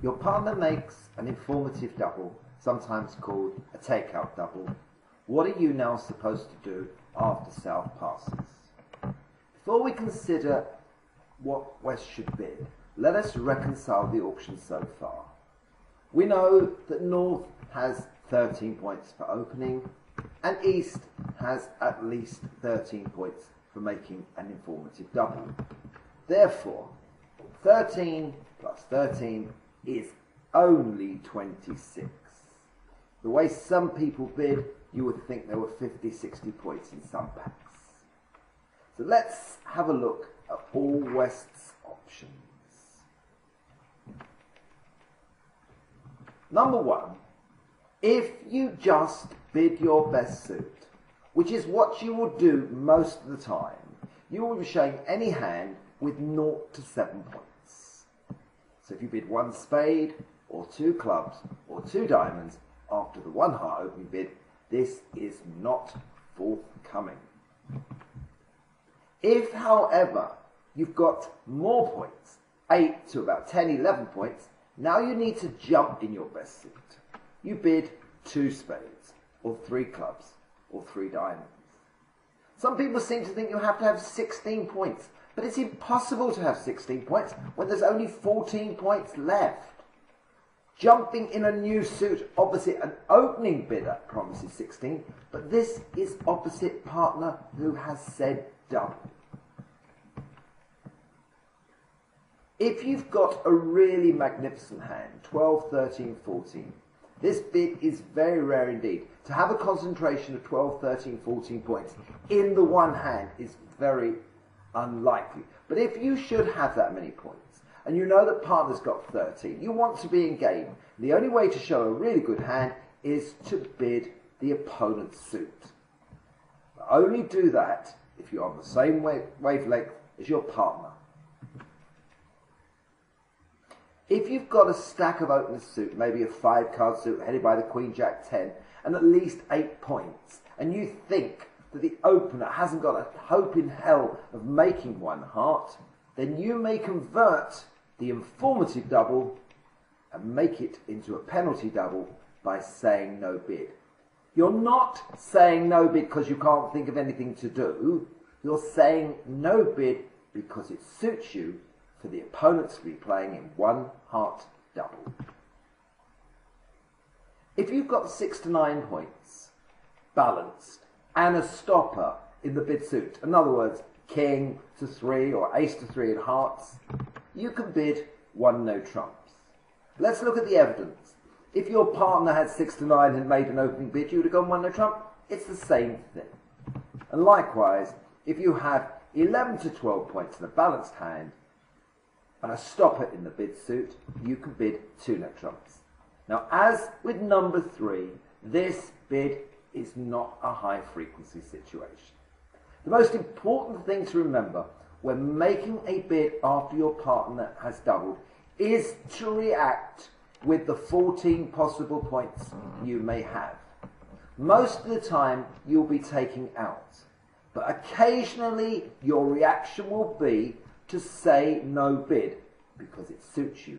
Your partner makes an informative double, sometimes called a takeout double. What are you now supposed to do after South passes? Before we consider what West should bid, let us reconcile the auction so far. We know that North has 13 points for opening, and East has at least 13 points for making an informative double. Therefore, 13 plus 13 is only 26. The way some people bid, you would think there were 50, 60 points in some packs. So let's have a look at all West's options. Number one, if you just bid your best suit, which is what you will do most of the time, you will be showing any hand with 0 to 7 points. So if you bid 1 spade, or 2 clubs, or 2 diamonds after the 1 heart opening bid, this is not forthcoming. If, however, you've got more points, 8 to about 10, 11 points, now you need to jump in your best suit. You bid 2 spades, or 3 clubs, or 3 diamonds. Some people seem to think you have to have 16 points, but it's impossible to have 16 points when there's only 14 points left. Jumping in a new suit opposite an opening bidder promises 16, but this is opposite partner who has said double. If you've got a really magnificent hand, 12, 13, 14, this bid is very rare indeed. To have a concentration of 12, 13, 14 points in the one hand is very unlikely. But if you should have that many points, and you know that partner's got 13, you want to be in game. The only way to show a really good hand is to bid the opponent's suit. But only do that if you're on the same wavelength as your partner. If you've got a stack of opening suit, maybe a 5-card suit headed by the Queen Jack 10, and at least 8 points, and you think that the opener hasn't got a hope in hell of making 1 heart, then you may convert the informative double and make it into a penalty double by saying no bid. You're not saying no bid because you can't think of anything to do. You're saying no bid because it suits you for the opponent to be playing in 1 heart double. If you've got 6 to 9 points balanced and a stopper in the bid suit, in other words, king to 3 or ace to 3 in hearts, you can bid 1 no trumps. Let's look at the evidence. If your partner had 6 to 9 and made an opening bid, you would have gone 1 no trump. It's the same thing. And likewise, if you have 11 to 12 points in a balanced hand and a stopper in the bid suit, you can bid 2 no trumps. Now, as with number 3, this bid is not a high frequency situation. The most important thing to remember when making a bid after your partner has doubled is to react with the 14 possible points you may have. Most of the time you'll be taking out, but occasionally your reaction will be to say no bid because it suits you